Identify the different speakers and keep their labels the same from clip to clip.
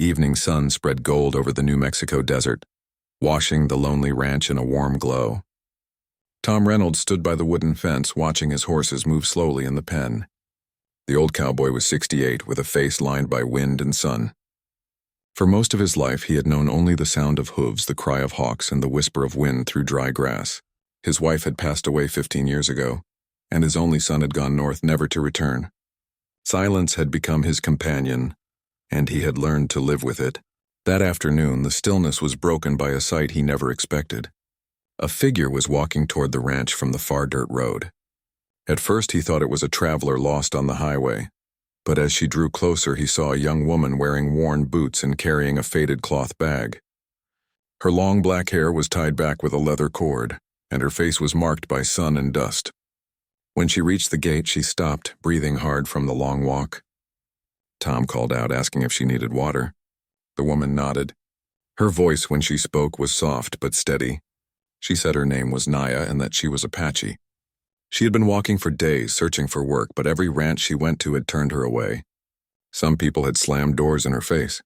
Speaker 1: evening sun spread gold over the New Mexico desert, washing the lonely ranch in a warm glow. Tom Reynolds stood by the wooden fence watching his horses move slowly in the pen. The old cowboy was 68, with a face lined by wind and sun. For most of his life, he had known only the sound of hooves, the cry of hawks, and the whisper of wind through dry grass. His wife had passed away 15 years ago, and his only son had gone north, never to return. Silence had become his companion, and he had learned to live with it. That afternoon, the stillness was broken by a sight he never expected. A figure was walking toward the ranch from the far dirt road. At first, he thought it was a traveler lost on the highway, but as she drew closer, he saw a young woman wearing worn boots and carrying a faded cloth bag. Her long black hair was tied back with a leather cord, and her face was marked by sun and dust. When she reached the gate, she stopped, breathing hard from the long walk. Tom called out, asking if she needed water. The woman nodded. Her voice, when she spoke, was soft but steady. She said her name was Naya and that she was Apache. She had been walking for days, searching for work, but every ranch she went to had turned her away. Some people had slammed doors in her face.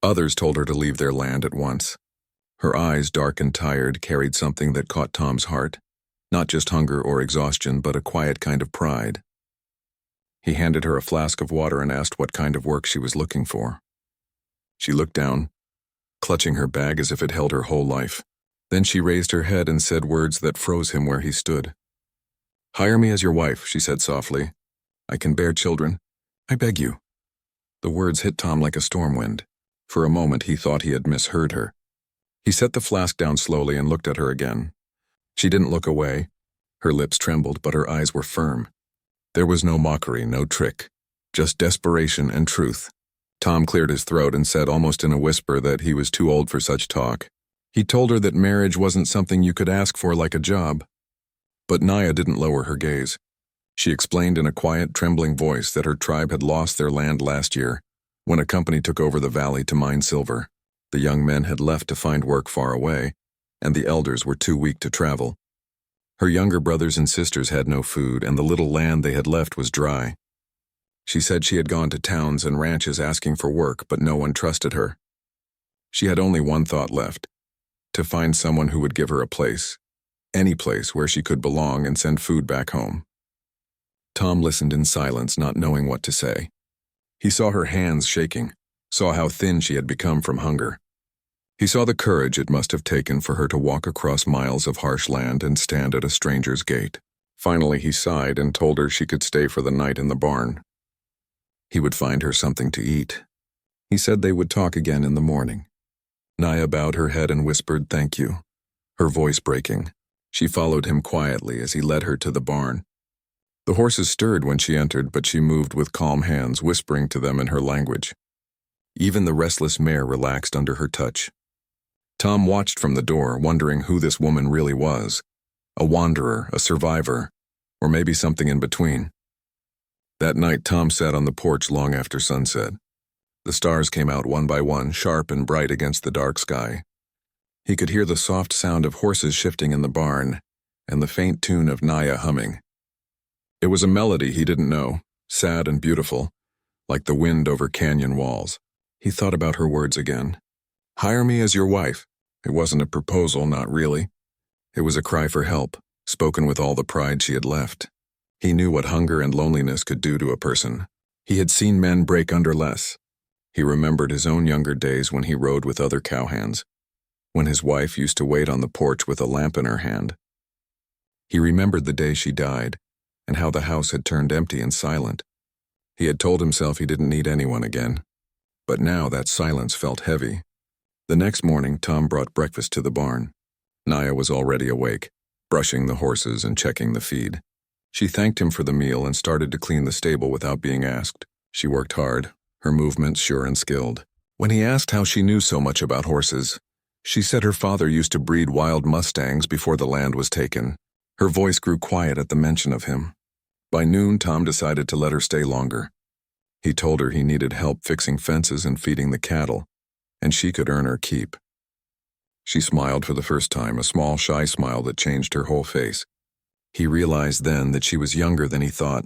Speaker 1: Others told her to leave their land at once. Her eyes, dark and tired, carried something that caught Tom's heart. Not just hunger or exhaustion, but a quiet kind of pride. He handed her a flask of water and asked what kind of work she was looking for. She looked down, clutching her bag as if it held her whole life. Then she raised her head and said words that froze him where he stood. "Hire me as your wife," she said softly. "I can bear children. I beg you." The words hit Tom like a storm wind. For a moment, he thought he had misheard her. He set the flask down slowly and looked at her again. She didn't look away. Her lips trembled, but her eyes were firm. There was no mockery, no trick, just desperation and truth. Tom cleared his throat and said almost in a whisper that he was too old for such talk. He told her that marriage wasn't something you could ask for like a job. But Naya didn't lower her gaze. She explained in a quiet, trembling voice that her tribe had lost their land last year, when a company took over the valley to mine silver. The young men had left to find work far away, and the elders were too weak to travel. Her younger brothers and sisters had no food, and the little land they had left was dry. She said she had gone to towns and ranches asking for work, but no one trusted her. She had only one thought left: to find someone who would give her a place, any place where she could belong and send food back home. Tom listened in silence, not knowing what to say. He saw her hands shaking, saw how thin she had become from hunger. He saw the courage it must have taken for her to walk across miles of harsh land and stand at a stranger's gate. Finally, he sighed and told her she could stay for the night in the barn. He would find her something to eat. He said they would talk again in the morning. Naya bowed her head and whispered, "Thank you," her voice breaking. She followed him quietly as he led her to the barn. The horses stirred when she entered, but she moved with calm hands, whispering to them in her language. Even the restless mare relaxed under her touch. Tom watched from the door, wondering who this woman really was. A wanderer, a survivor, or maybe something in between. That night, Tom sat on the porch long after sunset. The stars came out one by one, sharp and bright against the dark sky. He could hear the soft sound of horses shifting in the barn, and the faint tune of Naya humming. It was a melody he didn't know, sad and beautiful, like the wind over canyon walls. He thought about her words again. "Hire me as your wife." It wasn't a proposal, not really. It was a cry for help, spoken with all the pride she had left. He knew what hunger and loneliness could do to a person. He had seen men break under less. He remembered his own younger days when he rode with other cowhands, when his wife used to wait on the porch with a lamp in her hand. He remembered the day she died, and how the house had turned empty and silent. He had told himself he didn't need anyone again. But now that silence felt heavy. The next morning, Tom brought breakfast to the barn. Naya was already awake, brushing the horses and checking the feed. She thanked him for the meal and started to clean the stable without being asked. She worked hard, her movements sure and skilled. When he asked how she knew so much about horses, she said her father used to breed wild mustangs before the land was taken. Her voice grew quiet at the mention of him. By noon, Tom decided to let her stay longer. He told her he needed help fixing fences and feeding the cattle, and she could earn her keep. She smiled for the first time, a small, shy smile that changed her whole face. He realized then that she was younger than he thought,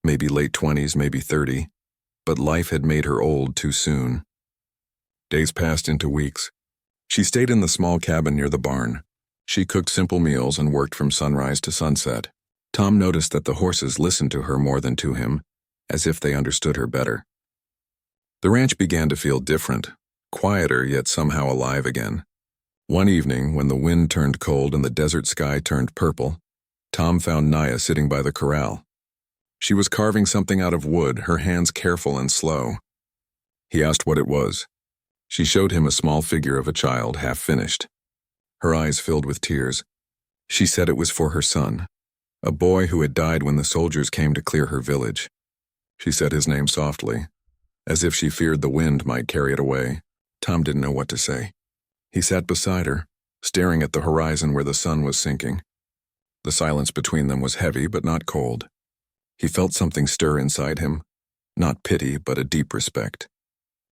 Speaker 1: maybe late 20s, maybe 30, but life had made her old too soon. Days passed into weeks. She stayed in the small cabin near the barn. She cooked simple meals and worked from sunrise to sunset. Tom noticed that the horses listened to her more than to him, as if they understood her better. The ranch began to feel different, quieter yet somehow alive again. One evening, when the wind turned cold and the desert sky turned purple, Tom found Naya sitting by the corral. She was carving something out of wood, her hands careful and slow. He asked what it was. She showed him a small figure of a child, half finished. Her eyes filled with tears. She said it was for her son, a boy who had died when the soldiers came to clear her village. She said his name softly, as if she feared the wind might carry it away. Tom didn't know what to say. He sat beside her, staring at the horizon where the sun was sinking. The silence between them was heavy but not cold. He felt something stir inside him, not pity but a deep respect.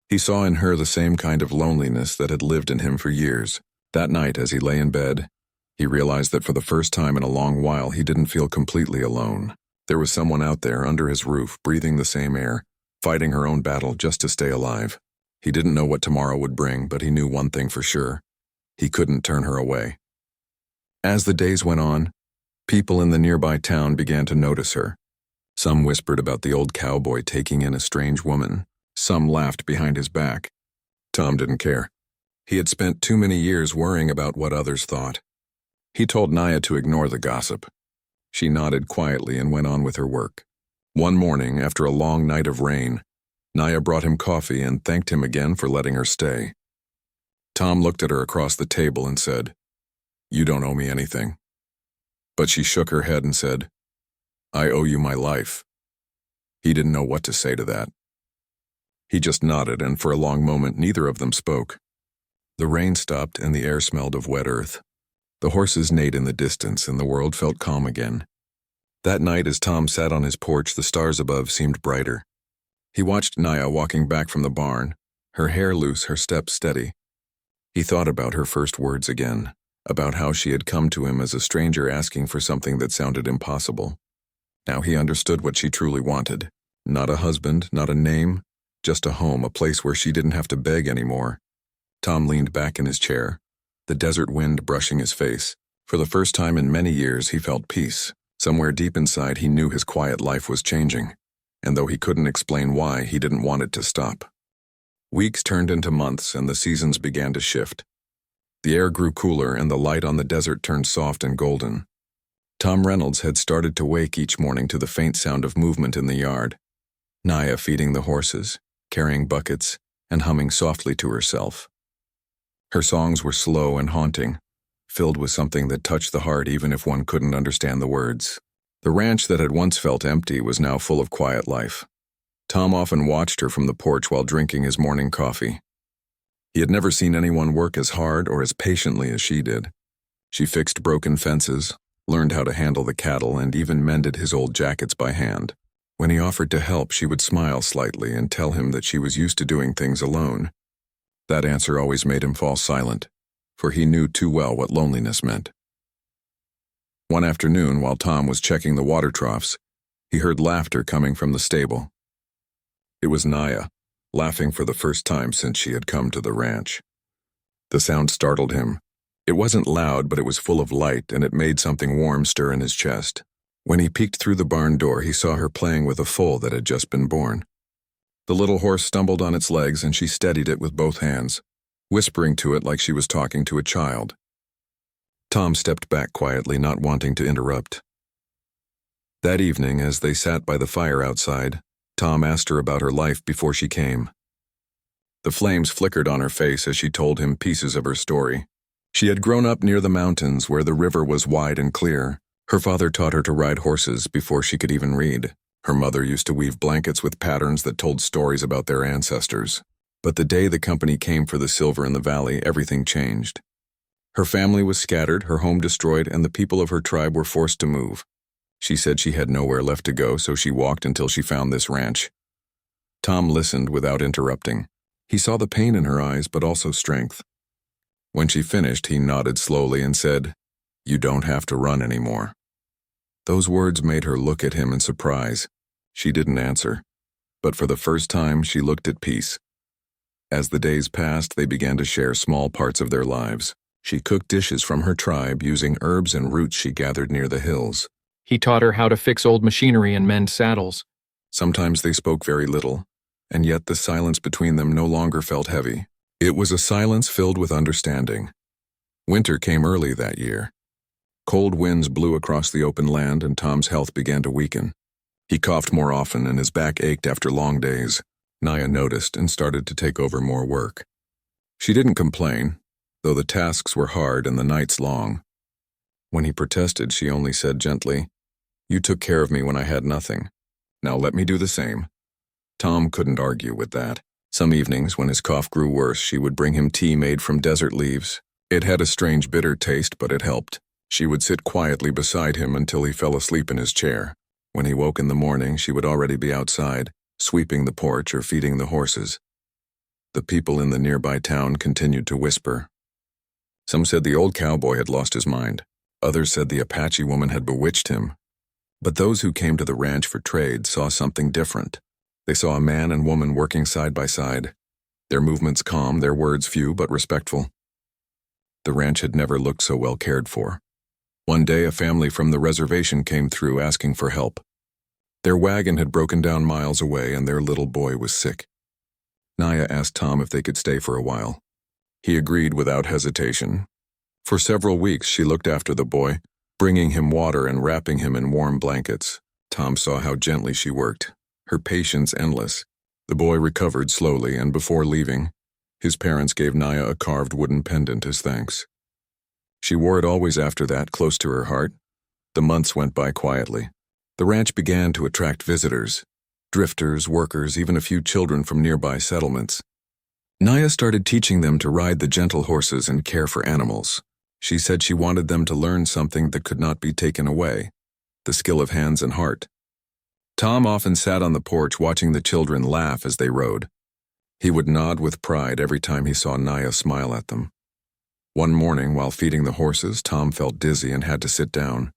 Speaker 1: He saw in her the same kind of loneliness that had lived in him for years. That night, as he lay in bed, he realized that for the first time in a long while he didn't feel completely alone. There was someone out there under his roof, breathing the same air, fighting her own battle just to stay alive. He didn't know what tomorrow would bring, but he knew one thing for sure. He couldn't turn her away. As the days went on, people in the nearby town began to notice her. Some whispered about the old cowboy taking in a strange woman. Some laughed behind his back. Tom didn't care. He had spent too many years worrying about what others thought. He told Naya to ignore the gossip. She nodded quietly and went on with her work. One morning, after a long night of rain, Naya brought him coffee and thanked him again for letting her stay. Tom looked at her across the table and said, "You don't owe me anything." But she shook her head and said, "I owe you my life." He didn't know what to say to that. He just nodded, and for a long moment neither of them spoke. The rain stopped and the air smelled of wet earth. The horses neighed in the distance and the world felt calm again. That night, as Tom sat on his porch, the stars above seemed brighter. He watched Naya walking back from the barn, her hair loose, her steps steady. He thought about her first words again, about how she had come to him as a stranger asking for something that sounded impossible. Now he understood what she truly wanted. Not a husband, not a name, just a home, a place where she didn't have to beg anymore. Tom leaned back in his chair, the desert wind brushing his face. For the first time in many years, he felt peace. Somewhere deep inside, he knew his quiet life was changing, and though he couldn't explain why, he didn't want it to stop. Weeks turned into months, and the seasons began to shift. The air grew cooler, and the light on the desert turned soft and golden. Tom Reynolds had started to wake each morning to the faint sound of movement in the yard. Naya feeding the horses, carrying buckets, and humming softly to herself. Her songs were slow and haunting, filled with something that touched the heart even if one couldn't understand the words. The ranch that had once felt empty was now full of quiet life. Tom often watched her from the porch while drinking his morning coffee. He had never seen anyone work as hard or as patiently as she did. She fixed broken fences, learned how to handle the cattle, and even mended his old jackets by hand. When he offered to help, she would smile slightly and tell him that she was used to doing things alone. That answer always made him fall silent, for he knew too well what loneliness meant. One afternoon, while Tom was checking the water troughs, he heard laughter coming from the stable. It was Naya, laughing for the first time since she had come to the ranch. The sound startled him. It wasn't loud, but it was full of light, and it made something warm stir in his chest. When he peeked through the barn door, he saw her playing with a foal that had just been born. The little horse stumbled on its legs, and she steadied it with both hands, whispering to it like she was talking to a child. Tom stepped back quietly, not wanting to interrupt. That evening, as they sat by the fire outside, Tom asked her about her life before she came. The flames flickered on her face as she told him pieces of her story. She had grown up near the mountains where the river was wide and clear. Her father taught her to ride horses before she could even read. Her mother used to weave blankets with patterns that told stories about their ancestors. But the day the company came for the silver in the valley, everything changed. Her family was scattered, her home destroyed, and the people of her tribe were forced to move. She said she had nowhere left to go, so she walked until she found this ranch. Tom listened without interrupting. He saw the pain in her eyes, but also strength. When she finished, he nodded slowly and said, "You don't have to run anymore." Those words made her look at him in surprise. She didn't answer, but for the first time she looked at peace. As the days passed, they began to share small parts of their lives. She cooked dishes from her tribe using herbs and roots she gathered near the hills.
Speaker 2: He taught her how to fix old machinery and mend saddles.
Speaker 1: Sometimes they spoke very little, and yet the silence between them no longer felt heavy. It was a silence filled with understanding. Winter came early that year. Cold winds blew across the open land, and Tom's health began to weaken. He coughed more often, and his back ached after long days. Naya noticed and started to take over more work. She didn't complain, though the tasks were hard and the nights long. When he protested, she only said gently, "You took care of me when I had nothing. Now let me do the same." Tom couldn't argue with that. Some evenings, when his cough grew worse, she would bring him tea made from desert leaves. It had a strange bitter taste, but it helped. She would sit quietly beside him until he fell asleep in his chair. When he woke in the morning, she would already be outside, sweeping the porch or feeding the horses. The people in the nearby town continued to whisper. Some said the old cowboy had lost his mind. Others said the Apache woman had bewitched him. But those who came to the ranch for trade saw something different. They saw a man and woman working side by side, their movements calm, their words few but respectful. The ranch had never looked so well cared for. One day, a family from the reservation came through asking for help. Their wagon had broken down miles away, and their little boy was sick. Naya asked Tom if they could stay for a while. He agreed without hesitation. For several weeks, she looked after the boy, bringing him water and wrapping him in warm blankets. Tom saw how gently she worked, her patience endless. The boy recovered slowly, and before leaving, his parents gave Naya a carved wooden pendant as thanks. She wore it always after that, close to her heart. The months went by quietly. The ranch began to attract visitors, drifters, workers, even a few children from nearby settlements. Naya started teaching them to ride the gentle horses and care for animals. She said she wanted them to learn something that could not be taken away, the skill of hands and heart. Tom often sat on the porch watching the children laugh as they rode. He would nod with pride every time he saw Naya smile at them. One morning, while feeding the horses, Tom felt dizzy and had to sit down.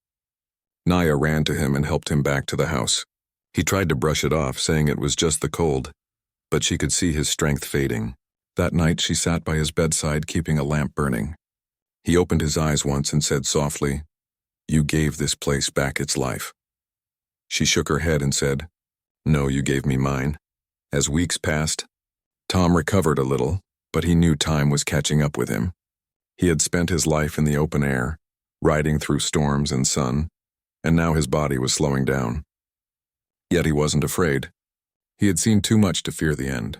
Speaker 1: Naya ran to him and helped him back to the house. He tried to brush it off, saying it was just the cold, but she could see his strength fading. That night, she sat by his bedside, keeping a lamp burning. He opened his eyes once and said softly, "You gave this place back its life." She shook her head and said, "No, you gave me mine." As weeks passed, Tom recovered a little, but he knew time was catching up with him. He had spent his life in the open air, riding through storms and sun, and now his body was slowing down. Yet he wasn't afraid. He had seen too much to fear the end.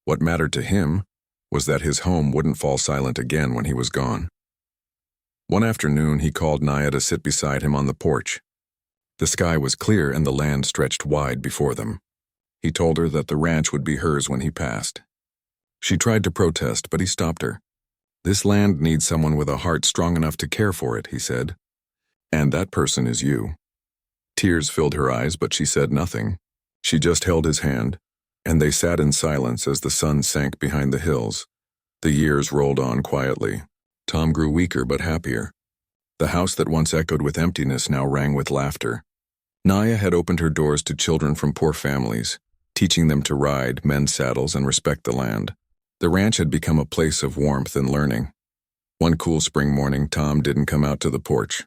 Speaker 1: What mattered to him was that his home wouldn't fall silent again when he was gone. One afternoon, he called Naya to sit beside him on the porch. The sky was clear and the land stretched wide before them. He told her that the ranch would be hers when he passed. She tried to protest, but he stopped her. "This land needs someone with a heart strong enough to care for it," he said. "And that person is you." Tears filled her eyes, but she said nothing. She just held his hand, and they sat in silence as the sun sank behind the hills. The years rolled on quietly. Tom grew weaker but happier. The house that once echoed with emptiness now rang with laughter. Naya had opened her doors to children from poor families, teaching them to ride, mend saddles, and respect the land. The ranch had become a place of warmth and learning. One cool spring morning, Tom didn't come out to the porch.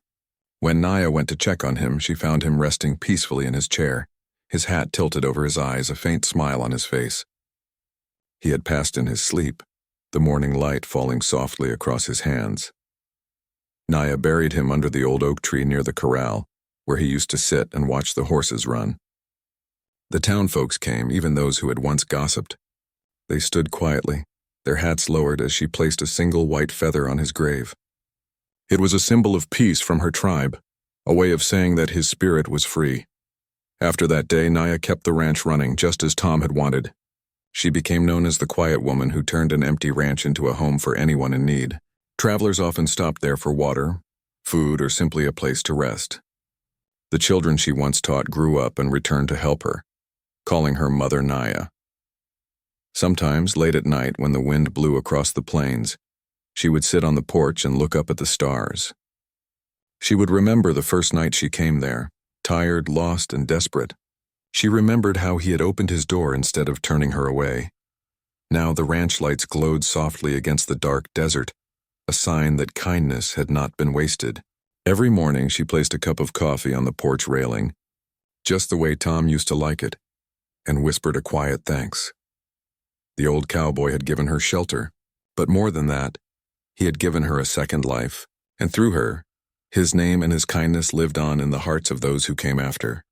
Speaker 1: When Naya went to check on him, she found him resting peacefully in his chair, his hat tilted over his eyes, a faint smile on his face. He had passed in his sleep, the morning light falling softly across his hands. Naya buried him under the old oak tree near the corral, where he used to sit and watch the horses run. The town folks came, even those who had once gossiped. They stood quietly, their hats lowered as she placed a single white feather on his grave. It was a symbol of peace from her tribe, a way of saying that his spirit was free. After that day, Naya kept the ranch running just as Tom had wanted. She became known as the quiet woman who turned an empty ranch into a home for anyone in need. Travelers often stopped there for water, food, or simply a place to rest. The children she once taught grew up and returned to help her, calling her Mother Naya. Sometimes, late at night when the wind blew across the plains, she would sit on the porch and look up at the stars. She would remember the first night she came there, tired, lost, and desperate. She remembered how he had opened his door instead of turning her away. Now the ranch lights glowed softly against the dark desert, a sign that kindness had not been wasted. Every morning she placed a cup of coffee on the porch railing, just the way Tom used to like it, and whispered a quiet thanks. The old cowboy had given her shelter, but more than that, he had given her a second life, and through her, his name and his kindness lived on in the hearts of those who came after.